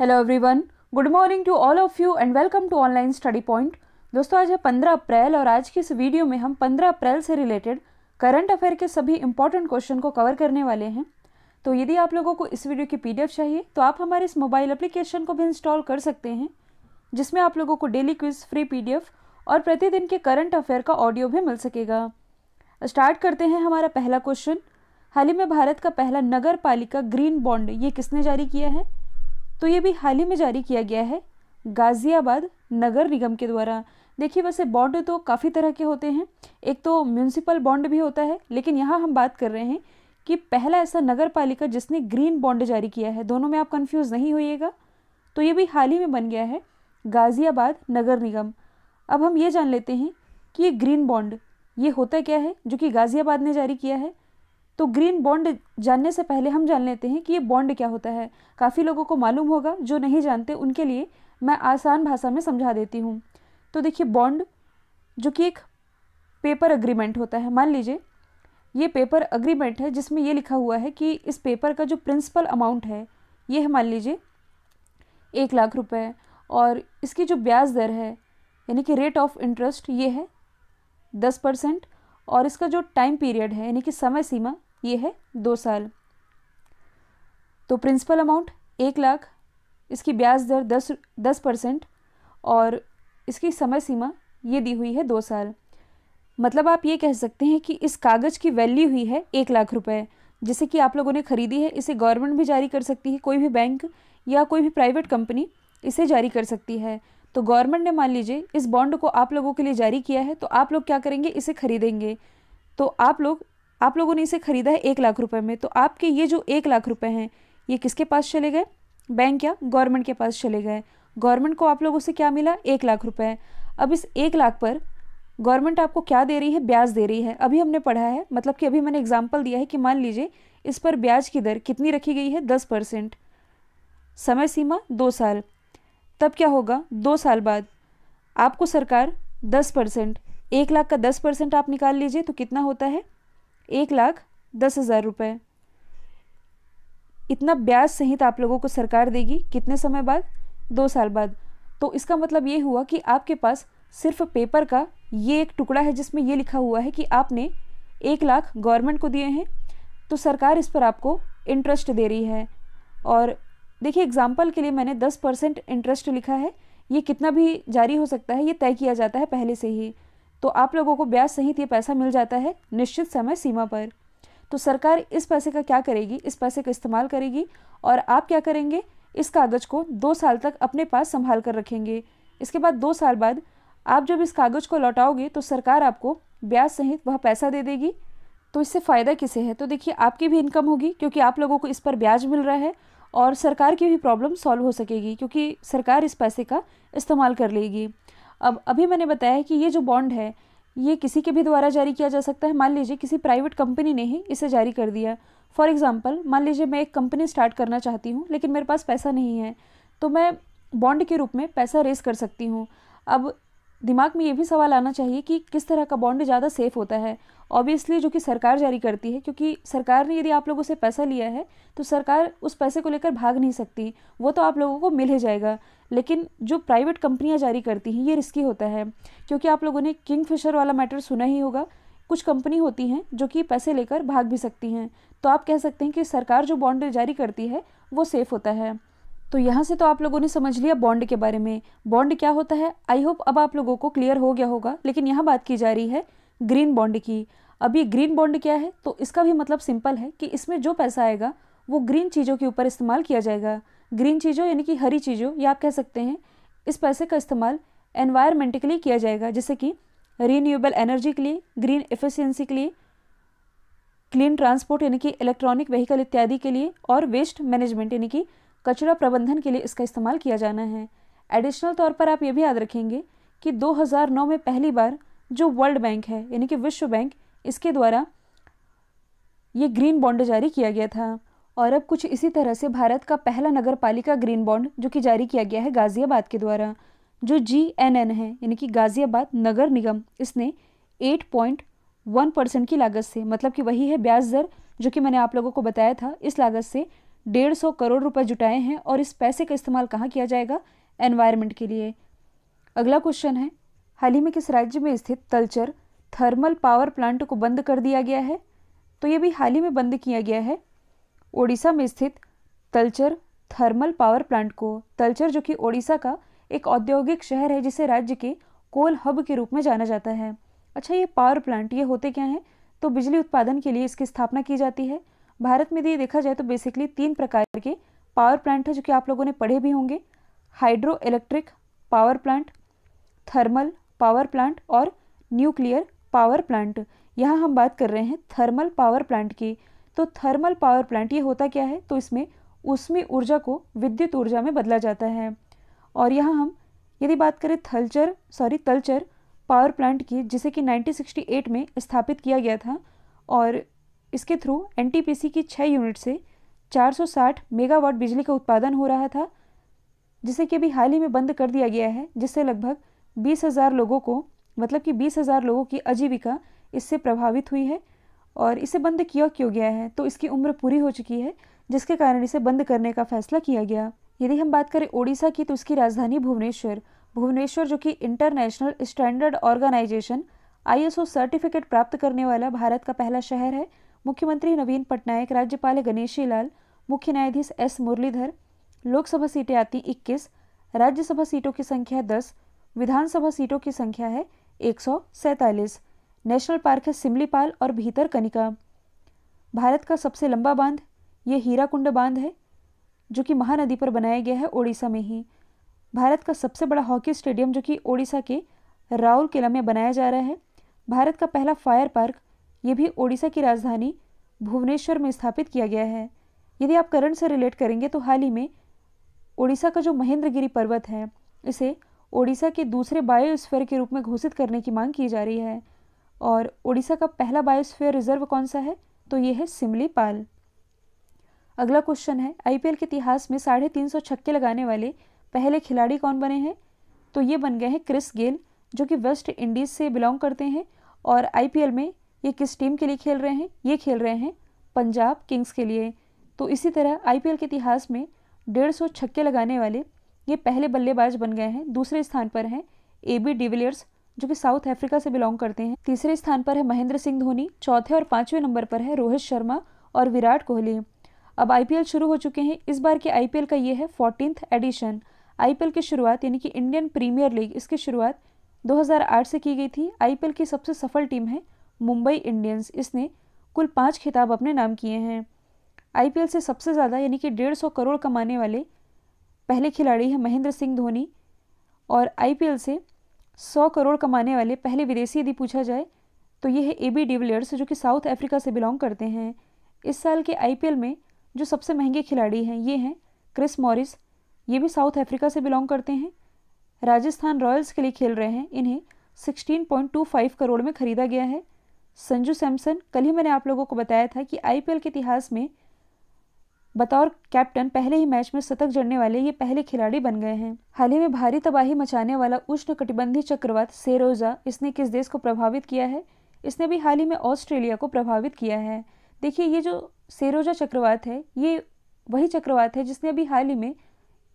Hello everyone, good morning to all of you and welcome to online study point. दोस्तों, आज है 15 अप्रैल और आज की इस वीडियो में हम 15 अप्रैल से रिलेटेड करंट अफेयर के सभी इंपॉर्टेंट क्वेश्चन को कवर करने वाले हैं। तो यदि आप लोगों को इस वीडियो की पीडीएफ चाहिए तो आप हमारे इस मोबाइल एप्लीकेशन को भी इंस्टॉल कर सकते हैं, जिसमें आप लोगों को डेली क्विज, फ्री पीडीएफ और प्रतिदिन के करंट अफेयर का ऑडियो भी मिल सकेगा। स्टार्ट करते हैं हमारा पहला क्वेश्चन। हाल ही में भारत का पहला नगर पालिका ग्रीन बॉन्ड ये किसने जारी किया है? तो ये भी हाल ही में जारी किया गया है गाजियाबाद नगर निगम के द्वारा। देखिए, वैसे बॉन्ड तो काफ़ी तरह के होते हैं, एक तो म्यूनिसिपल बॉन्ड भी होता है, लेकिन यहाँ हम बात कर रहे हैं कि पहला ऐसा नगर पालिका जिसने ग्रीन बॉन्ड जारी किया है। दोनों में आप कंफ्यूज नहीं होइएगा। तो ये भी हाल ही में बन गया है गाजियाबाद नगर निगम। अब हम ये जान लेते हैं कि ये ग्रीन बॉन्ड ये होता क्या है जो कि गाजियाबाद ने जारी किया है। तो ग्रीन बॉन्ड जानने से पहले हम जान लेते हैं कि ये बॉन्ड क्या होता है। काफ़ी लोगों को मालूम होगा, जो नहीं जानते उनके लिए मैं आसान भाषा में समझा देती हूँ। तो देखिए, बॉन्ड जो कि एक पेपर अग्रीमेंट होता है। मान लीजिए ये पेपर अग्रीमेंट है जिसमें ये लिखा हुआ है कि इस पेपर का जो प्रिंसिपल अमाउंट है ये है, मान लीजिए 1,00,000 रुपये, और इसकी जो ब्याज दर है यानी कि रेट ऑफ इंटरेस्ट ये है 10%, और इसका जो टाइम पीरियड है यानी कि समय सीमा ये है 2 साल। तो प्रिंसिपल अमाउंट 1,00,000, इसकी ब्याज दर 10% और इसकी समय सीमा ये दी हुई है 2 साल। मतलब आप ये कह सकते हैं कि इस कागज़ की वैल्यू हुई है 1,00,000 रुपये, जिसे कि आप लोगों ने ख़रीदी है। इसे गवर्नमेंट भी जारी कर सकती है, कोई भी बैंक या कोई भी प्राइवेट कंपनी इसे जारी कर सकती है। तो गवर्नमेंट ने मान लीजिए इस बॉन्ड को आप लोगों के लिए जारी किया है, तो आप लोग क्या करेंगे, इसे खरीदेंगे। तो आप लोगों ने इसे खरीदा है 1,00,000 रुपये में, तो आपके ये जो 1,00,000 रुपये हैं ये किसके पास चले गए? बैंक या गवर्नमेंट के पास चले गए। गवर्नमेंट को आप लोगों से क्या मिला? 1,00,000 रुपये। अब इस 1,00,000 पर गवर्नमेंट आपको क्या दे रही है? ब्याज दे रही है। अभी हमने पढ़ा है, मतलब कि अभी मैंने एग्जाम्पल दिया है कि मान लीजिए इस पर ब्याज की दर कितनी रखी गई है? 10%, समय सीमा 2 साल। तब क्या होगा? 2 साल बाद आपको सरकार 10%, 1,00,000 का 10% आप निकाल लीजिए तो कितना होता है? 1,10,000 रुपये। इतना ब्याज सहित आप लोगों को सरकार देगी कितने समय बाद? 2 साल बाद। तो इसका मतलब ये हुआ कि आपके पास सिर्फ पेपर का ये एक टुकड़ा है जिसमें ये लिखा हुआ है कि आपने 1,00,000 गवर्नमेंट को दिए हैं, तो सरकार इस पर आपको इंटरेस्ट दे रही है। और देखिए, एग्जाम्पल के लिए मैंने 10% इंटरेस्ट लिखा है। ये कितना भी जारी हो सकता है, ये तय किया जाता है पहले से ही। तो आप लोगों को ब्याज सहित ये पैसा मिल जाता है निश्चित समय सीमा पर। तो सरकार इस पैसे का क्या करेगी? इस पैसे का इस्तेमाल करेगी और आप क्या करेंगे? इस कागज़ को 2 साल तक अपने पास संभाल कर रखेंगे। इसके बाद 2 साल बाद आप जब इस कागज़ को लौटाओगे तो सरकार आपको ब्याज सहित वह पैसा दे देगी। तो इससे फ़ायदा किसे है? तो देखिए, आपकी भी इनकम होगी क्योंकि आप लोगों को इस पर ब्याज मिल रहा है, और सरकार की भी प्रॉब्लम सॉल्व हो सकेगी क्योंकि सरकार इस पैसे का इस्तेमाल कर लेगी। अब अभी मैंने बताया कि ये जो बॉन्ड है ये किसी के भी द्वारा जारी किया जा सकता है। मान लीजिए किसी प्राइवेट कंपनी ने ही इसे जारी कर दिया। फॉर एग्जांपल, मान लीजिए मैं एक कंपनी स्टार्ट करना चाहती हूँ लेकिन मेरे पास पैसा नहीं है, तो मैं बॉन्ड के रूप में पैसा रेज कर सकती हूँ। अब दिमाग में ये भी सवाल आना चाहिए कि किस तरह का बॉन्ड ज़्यादा सेफ़ होता है। ऑब्वियसली जो कि सरकार जारी करती है, क्योंकि सरकार ने यदि आप लोगों से पैसा लिया है तो सरकार उस पैसे को लेकर भाग नहीं सकती, वो तो आप लोगों को मिल ही जाएगा। लेकिन जो प्राइवेट कंपनियां जारी करती हैं ये रिस्की होता है, क्योंकि आप लोगों ने किंगफिशर वाला मैटर सुना ही होगा। कुछ कंपनी होती हैं जो कि पैसे लेकर भाग भी सकती हैं। तो आप कह सकते हैं कि सरकार जो बॉन्ड जारी करती है वो सेफ़ होता है। तो यहाँ से तो आप लोगों ने समझ लिया बॉन्ड के बारे में, बॉन्ड क्या होता है। आई होप अब आप लोगों को क्लियर हो गया होगा। लेकिन यहाँ बात की जा रही है ग्रीन बॉन्ड की। अब ये ग्रीन बॉन्ड क्या है? तो इसका भी मतलब सिंपल है कि इसमें जो पैसा आएगा वो ग्रीन चीज़ों के ऊपर इस्तेमाल किया जाएगा। ग्रीन चीज़ों यानी कि हरी चीज़ों, या आप कह सकते हैं इस पैसे का इस्तेमाल एनवायरमेंट के लिए किया जाएगा, जैसे कि रीन्यूएबल एनर्जी के लिए, ग्रीन एफिशिएंसी के लिए, क्लीन ट्रांसपोर्ट यानी कि इलेक्ट्रॉनिक व्हीकल इत्यादि के लिए, और वेस्ट मैनेजमेंट यानी कि कचरा प्रबंधन के लिए इसका इस्तेमाल किया जाना है। एडिशनल तौर पर आप ये भी याद रखेंगे कि 2009 में पहली बार जो वर्ल्ड बैंक है यानी कि विश्व बैंक, इसके द्वारा ये ग्रीन बॉन्ड जारी किया गया था। और अब कुछ इसी तरह से भारत का पहला नगर पालिका ग्रीन बॉन्ड जो कि जारी किया गया है गाजियाबाद के द्वारा, जो GNN है यानी कि गाजियाबाद नगर निगम, इसने 8.1% की लागत से, मतलब कि वही है ब्याज दर जो कि मैंने आप लोगों को बताया था, इस लागत से 150 करोड़ रुपए जुटाए हैं और इस पैसे का इस्तेमाल कहाँ किया जाएगा? एनवायरनमेंट के लिए। अगला क्वेश्चन है, हाल ही में किस राज्य में स्थित तलचर थर्मल पावर प्लांट को बंद कर दिया गया है? तो ये भी हाल ही में बंद किया गया है। ओडिशा में स्थित तलचर थर्मल पावर प्लांट को। तलचर जो कि ओडिशा का एक औद्योगिक शहर है जिसे राज्य के कोल हब के रूप में जाना जाता है। अच्छा, ये पावर प्लांट ये होते क्या हैं? तो बिजली उत्पादन के लिए इसकी स्थापना की जाती है। भारत में ये देखा जाए तो बेसिकली 3 प्रकार के पावर प्लांट है जो कि आप लोगों ने पढ़े भी होंगे। Hydro electric power plant, thermal power plant और न्यूक्लियर पावर प्लांट। यहाँ हम बात कर रहे हैं थर्मल पावर प्लांट की। तो थर्मल पावर प्लांट ये होता क्या है? तो इसमें ऊष्मीय ऊर्जा को विद्युत ऊर्जा में बदला जाता है। और यहाँ हम यदि बात करें तलचर पावर प्लांट की, जिसे कि 1968 में स्थापित किया गया था और इसके थ्रू एनटीपीसी की 6 यूनिट से 460 मेगावाट बिजली का उत्पादन हो रहा था, जिसे कि अभी हाल ही में बंद कर दिया गया है, जिससे लगभग 20,000 लोगों को मतलब कि 20,000 लोगों की आजीविका इससे प्रभावित हुई है। और इसे बंद किया क्यों गया है? तो इसकी उम्र पूरी हो चुकी है, जिसके कारण इसे बंद करने का फैसला किया गया। यदि हम बात करें ओडिशा की, तो इसकी राजधानी भुवनेश्वर जो कि international standard organisation ISO certificate प्राप्त करने वाला भारत का पहला शहर है। मुख्यमंत्री नवीन पटनायक, राज्यपाल गणेशी लाल, मुख्य न्यायाधीश S मुरलीधर। लोकसभा सीटें आती 21, राज्यसभा सीटों की संख्या 10, विधानसभा सीटों की संख्या है 147। नेशनल पार्क है सिमलीपाल और भीतरकनिका। भारत का सबसे लंबा बांध ये हीराकुंड बांध है, जो कि महानदी पर बनाया गया है ओडिशा में ही। भारत का सबसे बड़ा हॉकी स्टेडियम जो कि ओडिशा के राउरकेला में बनाया जा रहा है। भारत का पहला फायर पार्क ये भी ओडिशा की राजधानी भुवनेश्वर में स्थापित किया गया है। यदि आप करंट से रिलेट करेंगे तो हाल ही में ओडिशा का जो महेंद्रगिरी पर्वत है, इसे ओडिशा के दूसरे बायोस्फीयर के रूप में घोषित करने की मांग की जा रही है। और ओडिशा का पहला बायोस्फीयर रिजर्व कौन सा है? तो ये है सिमलीपाल। अगला क्वेश्चन है, IPL के इतिहास में 350 छक्के लगाने वाले पहले खिलाड़ी कौन बने हैं? तो ये बन गए हैं क्रिस गेल, जो कि वेस्ट इंडीज से बिलोंग करते हैं। और IPL में ये किस टीम के लिए खेल रहे हैं? ये खेल रहे हैं पंजाब किंग्स के लिए। तो इसी तरह IPL के इतिहास में 150 छक्के लगाने वाले ये पहले बल्लेबाज बन गए हैं। दूसरे स्थान पर हैं AB डिविलियर्स, जो कि साउथ अफ्रीका से बिलोंग करते हैं। तीसरे स्थान पर है महेंद्र सिंह धोनी। चौथे और 5वें नंबर पर है रोहित शर्मा और विराट कोहली। अब IPL शुरू हो चुके हैं। इस बार के IPL का ये है 14th एडिशन। IPL की शुरुआत यानी कि इंडियन प्रीमियर लीग, इसकी शुरुआत 2008 से की गई थी। IPL की सबसे सफल टीम है मुंबई इंडियंस। इसने कुल 5 खिताब अपने नाम किए हैं। IPL से सबसे ज़्यादा यानी कि 150 करोड़ कमाने वाले पहले खिलाड़ी हैं महेंद्र सिंह धोनी। और IPL से 100 करोड़ कमाने वाले पहले विदेशी यदि पूछा जाए तो ये है AB डिविलियर्स, जो कि साउथ अफ्रीका से बिलोंग करते हैं। इस साल के IPL में जो सबसे महंगे खिलाड़ी हैं ये हैं क्रिस मॉरिस, ये भी साउथ अफ्रीका से बिलोंग करते हैं, राजस्थान रॉयल्स के लिए खेल रहे हैं। इन्हें 16.25 करोड़ में खरीदा गया है। संजू सैमसन, कल ही मैंने आप लोगों को बताया था कि IPL के इतिहास में बतौर कैप्टन पहले ही मैच में शतक जड़ने वाले ये पहले खिलाड़ी बन गए हैं। हाल ही में भारी तबाही मचाने वाला उष्णकटिबंधीय चक्रवात सेरोजा, इसने किस देश को प्रभावित किया है? इसने भी हाल ही में ऑस्ट्रेलिया को प्रभावित किया है। देखिए, ये जो सेरोजा चक्रवात है ये वही चक्रवात है जिसने अभी हाल ही में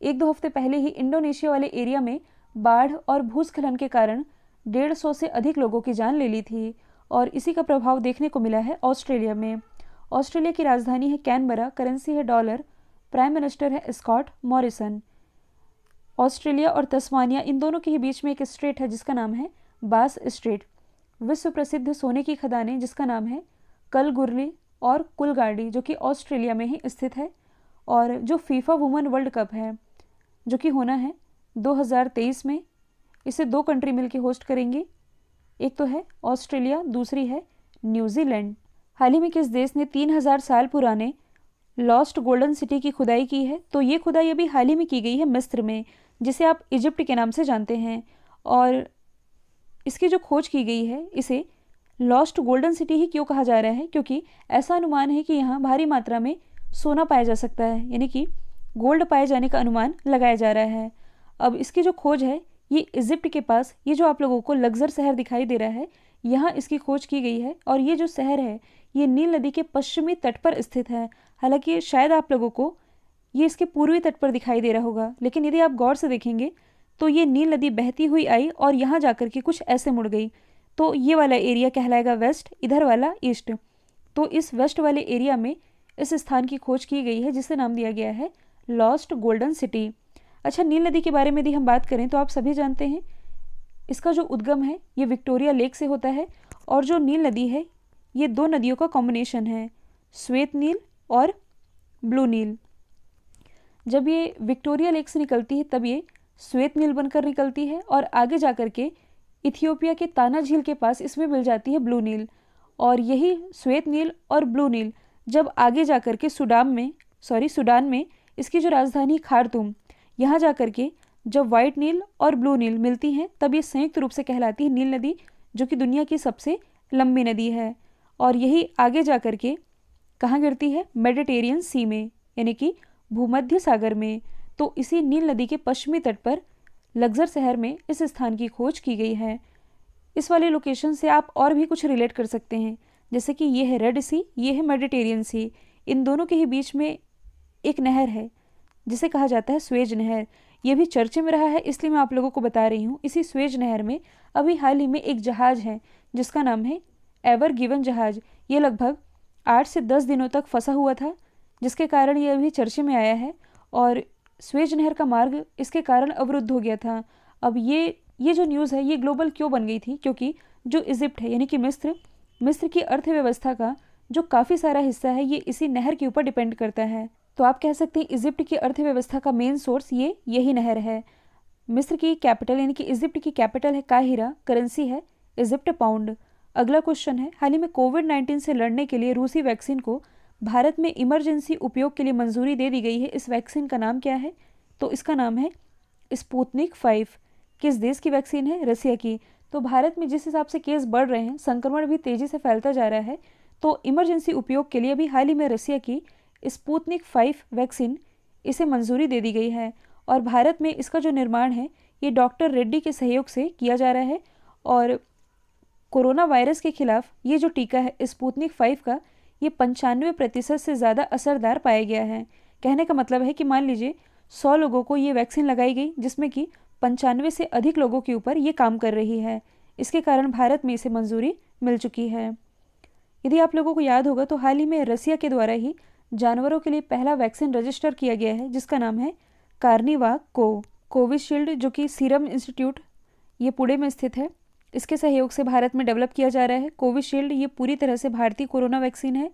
1-2 हफ्ते पहले ही इंडोनेशिया वाले एरिया में बाढ़ और भूस्खलन के कारण 150 से अधिक लोगों की जान ले ली थी। और इसी का प्रभाव देखने को मिला है ऑस्ट्रेलिया में। ऑस्ट्रेलिया की राजधानी है कैनबरा, करेंसी है डॉलर, प्राइम मिनिस्टर है स्कॉट मॉरिसन। ऑस्ट्रेलिया और तस्मानिया इन दोनों के ही बीच में एक स्ट्रेट है जिसका नाम है बास स्ट्रेट। विश्व प्रसिद्ध सोने की खदानें जिसका नाम है कलगुरली और कुलगाड़ी, जो कि ऑस्ट्रेलिया में ही स्थित है। और जो फीफा वुमेन वर्ल्ड कप है जो कि होना है 2023 में, इसे 2 कंट्री मिलकर होस्ट करेंगी। एक तो है ऑस्ट्रेलिया, दूसरी है न्यूजीलैंड। हाल ही में किस देश ने 3000 साल पुराने लॉस्ट गोल्डन सिटी की खुदाई की है? तो ये खुदाई अभी हाल ही में की गई है मिस्र में, जिसे आप इजिप्ट के नाम से जानते हैं। और इसकी जो खोज की गई है इसे लॉस्ट गोल्डन सिटी ही क्यों कहा जा रहा है? क्योंकि ऐसा अनुमान है कि यहाँ भारी मात्रा में सोना पाया जा सकता है, यानी कि गोल्ड पाए जाने का अनुमान लगाया जा रहा है। अब इसकी जो खोज है ये इजिप्ट के पास, ये जो आप लोगों को लग्जर शहर दिखाई दे रहा है, यहाँ इसकी खोज की गई है। और ये जो शहर है ये नील नदी के पश्चिमी तट पर स्थित है। हालांकि शायद आप लोगों को ये इसके पूर्वी तट पर दिखाई दे रहा होगा, लेकिन यदि आप गौर से देखेंगे तो ये नील नदी बहती हुई आई और यहाँ जाकर के कुछ ऐसे मुड़ गई। तो ये वाला एरिया कहलाएगा वेस्ट, इधर वाला ईस्ट। तो इस वेस्ट वाले एरिया में इस स्थान की खोज की गई है जिसे नाम दिया गया है लॉस्ट गोल्डन सिटी। अच्छा, नील नदी के बारे में यदि हम बात करें तो आप सभी जानते हैं इसका जो उद्गम है ये विक्टोरिया लेक से होता है, और जो नील नदी है ये दो नदियों का कॉम्बिनेशन है, श्वेत नील और ब्लू नील। जब ये विक्टोरिया लेक से निकलती है तब ये श्वेत नील बनकर निकलती है और आगे जाकर के इथियोपिया के ताना झील के पास इसमें मिल जाती है ब्लू नील। और यही श्वेत नील और ब्लू नील जब आगे जाकर के सूडान में इसकी जो राजधानी खार्तूम, यहाँ जाकर के जब वाइट नील और ब्लू नील मिलती हैं तब ये संयुक्त रूप से कहलाती है नील नदी, जो कि दुनिया की सबसे लंबी नदी है। और यही आगे जाकर के कहाँ गिरती है? मेडिटेरियन सी में, यानी कि भूमध्य सागर में। तो इसी नील नदी के पश्चिमी तट पर लक्सर शहर में इस स्थान की खोज की गई है। इस वाले लोकेशन से आप और भी कुछ रिलेट कर सकते हैं, जैसे कि ये है रेड सी, ये है मेडिटेरियन सी। इन दोनों के ही बीच में एक नहर है जिसे कहा जाता है स्वेज नहर। ये भी चर्चे में रहा है, इसलिए मैं आप लोगों को बता रही हूँ। इसी स्वेज नहर में अभी हाल ही में एक जहाज है जिसका नाम है एवर गिवन जहाज। ये लगभग 8 से 10 दिनों तक फंसा हुआ था, जिसके कारण ये अभी चर्चे में आया है और स्वेज नहर का मार्ग इसके कारण अवरुद्ध हो गया था। अब ये जो न्यूज़ है ये ग्लोबल क्यों बन गई थी? क्योंकि जो इजिप्ट है यानी कि मिस्र की अर्थव्यवस्था का जो काफ़ी सारा हिस्सा है ये इसी नहर के ऊपर डिपेंड करता है। तो आप कह सकते हैं इजिप्ट की अर्थव्यवस्था का मेन सोर्स यही नहर है। मिस्र की कैपिटल यानी कि इजिप्ट की कैपिटल है काहिरा, करेंसी है इजिप्ट पाउंड। अगला क्वेश्चन है, हाल ही में कोविड-19 से लड़ने के लिए रूसी वैक्सीन को भारत में इमरजेंसी उपयोग के लिए मंजूरी दे दी गई है। इस वैक्सीन का नाम क्या है? तो इसका नाम है स्पुतनिक 5। किस देश की वैक्सीन है? रसिया की। तो भारत में जिस हिसाब से केस बढ़ रहे हैं, संक्रमण भी तेजी से फैलता जा रहा है, तो इमरजेंसी उपयोग के लिए अभी हाल ही में रसिया की स्पुतनिक 5 वैक्सीन इसे मंजूरी दे दी गई है। और भारत में इसका जो निर्माण है ये डॉक्टर रेड्डी के सहयोग से किया जा रहा है। और कोरोना वायरस के खिलाफ ये जो टीका है स्पुतनिक 5 का, ये 95% से ज़्यादा असरदार पाया गया है। कहने का मतलब है कि मान लीजिए 100 लोगों को ये वैक्सीन लगाई गई, जिसमें कि 95 से अधिक लोगों के ऊपर ये काम कर रही है। इसके कारण भारत में इसे मंजूरी मिल चुकी है। यदि आप लोगों को याद होगा तो हाल ही में रसिया के द्वारा ही जानवरों के लिए पहला वैक्सीन रजिस्टर किया गया है, जिसका नाम है कार्निवाक कोविशील्ड, जो कि सीरम इंस्टीट्यूट ये पुणे में स्थित है, इसके सहयोग से भारत में डेवलप किया जा रहा है। कोविशील्ड ये पूरी तरह से भारतीय कोरोना वैक्सीन है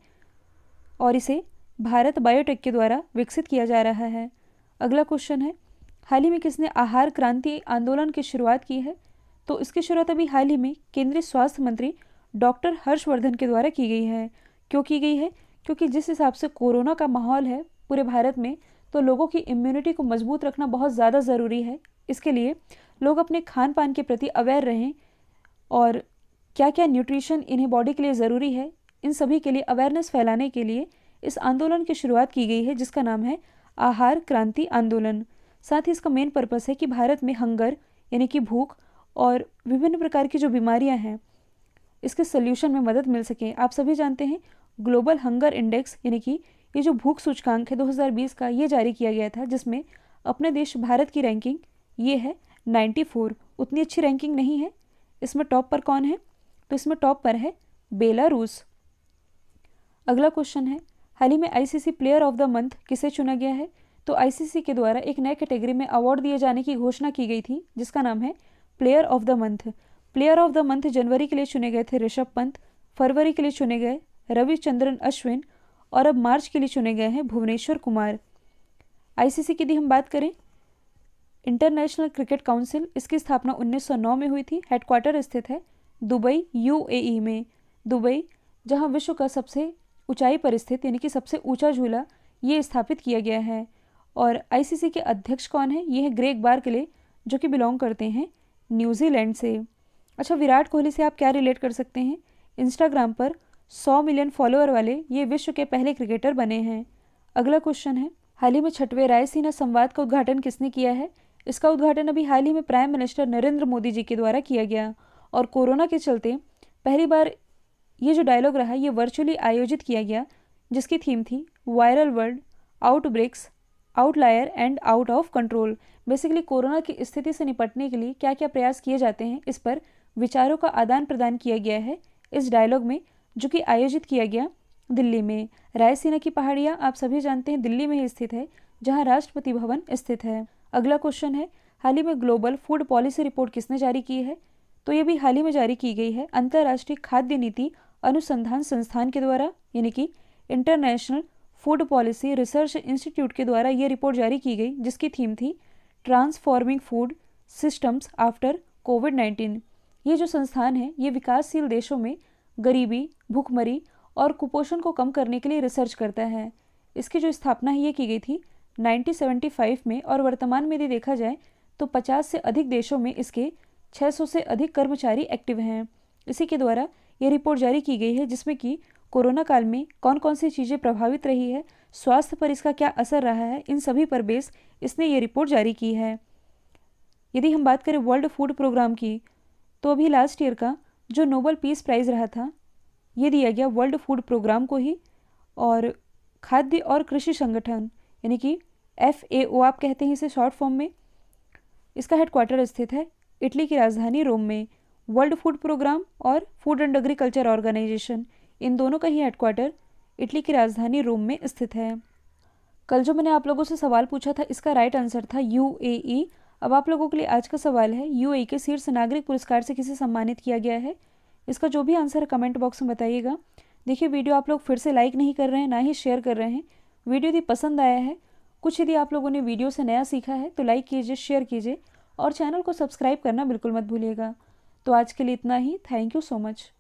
और इसे भारत बायोटेक के द्वारा विकसित किया जा रहा है। अगला क्वेश्चन है, हाल ही में किसने आहार क्रांति आंदोलन की शुरुआत की है? तो इसकी शुरुआत अभी हाल ही में केंद्रीय स्वास्थ्य मंत्री डॉक्टर हर्षवर्धन के द्वारा की गई है। क्यों की गई है? क्योंकि जिस हिसाब से कोरोना का माहौल है पूरे भारत में, तो लोगों की इम्यूनिटी को मजबूत रखना बहुत ज़्यादा ज़रूरी है। इसके लिए लोग अपने खान पान के प्रति अवेयर रहें और क्या क्या न्यूट्रिशन इन्हें बॉडी के लिए ज़रूरी है, इन सभी के लिए अवेयरनेस फैलाने के लिए इस आंदोलन की शुरुआत की गई है, जिसका नाम है आहार क्रांति आंदोलन। साथ ही इसका मेन पर्पस है कि भारत में हंगर यानी कि भूख और विभिन्न प्रकार की जो बीमारियां हैं इसके सोल्यूशन में मदद मिल सके। आप सभी जानते हैं ग्लोबल हंगर इंडेक्स यानी कि ये जो भूख सूचकांक है 2020 का, ये जारी किया गया था, जिसमें अपने देश भारत की रैंकिंग ये है 94। उतनी अच्छी रैंकिंग नहीं है। इसमें टॉप पर कौन है? तो इसमें टॉप पर है बेलारूस। अगला क्वेश्चन है, हाल ही में ICC player of the month किसे चुना गया है? तो आईसीसी के द्वारा एक नए कैटेगरी में अवार्ड दिए जाने की घोषणा की गई थी, जिसका नाम है player of the month. Player of the month जनवरी के लिए चुने गए थे ऋषभ पंत, फरवरी के लिए चुने गए रविचंद्रन अश्विन और अब मार्च के लिए चुने गए हैं भुवनेश्वर कुमार। आईसीसी की यदि हम बात करें, इंटरनेशनल क्रिकेट काउंसिल, इसकी स्थापना 1909 में हुई थी। हेडक्वार्टर स्थित है दुबई यूएई में। दुबई जहां विश्व का सबसे ऊंचाई पर स्थित यानी कि सबसे ऊंचा झूला ये स्थापित किया गया है। और आईसीसी के अध्यक्ष कौन है? ये है ग्रेग बार्कले, जो कि बिलोंग करते हैं न्यूजीलैंड से। अच्छा, विराट कोहली से आप क्या रिलेट कर सकते हैं? इंस्टाग्राम पर 100 मिलियन फॉलोअर वाले ये विश्व के पहले क्रिकेटर बने हैं। अगला क्वेश्चन है, हाल ही में 6वें रायसीना संवाद का उद्घाटन किसने किया है? इसका उद्घाटन अभी हाल ही में प्राइम मिनिस्टर नरेंद्र मोदी जी के द्वारा किया गया। और कोरोना के चलते पहली बार ये जो डायलॉग रहा ये वर्चुअली आयोजित किया गया, जिसकी थीम थी viral world outbreaks outlier and out of control. Basically corona की स्थिति से निपटने के लिए क्या क्या प्रयास किए जाते हैं, इस पर विचारों का आदान प्रदान किया गया है इस डायलॉग में, जो कि आयोजित किया गया दिल्ली में। रायसीना की पहाड़ियाँ आप सभी जानते हैं दिल्ली में ही स्थित है, जहाँ राष्ट्रपति भवन स्थित है। अगला क्वेश्चन है, हाल ही में ग्लोबल फूड पॉलिसी रिपोर्ट किसने जारी की है? तो ये भी हाल ही में जारी की गई है अंतर्राष्ट्रीय खाद्य नीति अनुसंधान संस्थान के द्वारा, यानी कि international food policy research institute के द्वारा ये रिपोर्ट जारी की गई, जिसकी थीम थी ट्रांसफॉर्मिंग फूड सिस्टम्स आफ्टर कोविड-19। ये जो संस्थान है ये विकासशील देशों में गरीबी, भूखमरी और कुपोषण को कम करने के लिए रिसर्च करता है। इसकी जो स्थापना है ये की गई थी 1975 में, और वर्तमान में यदि देखा जाए तो 50 से अधिक देशों में इसके 600 से अधिक कर्मचारी एक्टिव हैं। इसी के द्वारा ये रिपोर्ट जारी की गई है, जिसमें कि कोरोना काल में कौन कौन सी चीज़ें प्रभावित रही है, स्वास्थ्य पर इसका क्या असर रहा है, इन सभी पर बेस इसने ये रिपोर्ट जारी की है। यदि हम बात करें वर्ल्ड फूड प्रोग्राम की, तो अभी लास्ट ईयर का जो नोबेल पीस प्राइज़ रहा था ये दिया गया वर्ल्ड फूड प्रोग्राम को ही। और खाद्य और कृषि संगठन यानी कि FAO आप कहते हैं इसे शॉर्ट फॉर्म में, इसका हेडक्वार्टर स्थित है इटली की राजधानी रोम में। वर्ल्ड फूड प्रोग्राम और फूड एंड एग्रीकल्चर ऑर्गेनाइजेशन, इन दोनों का ही हेडक्वार्टर इटली की राजधानी रोम में स्थित है। कल जो मैंने आप लोगों से सवाल पूछा था इसका राइट आंसर था UAE। अब आप लोगों के लिए आज का सवाल है, UAE के शीर्ष नागरिक पुरस्कार से किसे सम्मानित किया गया है? इसका जो भी आंसर है कमेंट बॉक्स में बताइएगा। देखिए वीडियो आप लोग फिर से लाइक नहीं कर रहे हैं, ना ही शेयर कर रहे हैं। वीडियो यदि पसंद आया है, कुछ यदि आप लोगों ने वीडियो से नया सीखा है तो लाइक कीजिए, शेयर कीजिए और चैनल को सब्सक्राइब करना बिल्कुल मत भूलिएगा। तो आज के लिए इतना ही। Thank you so much.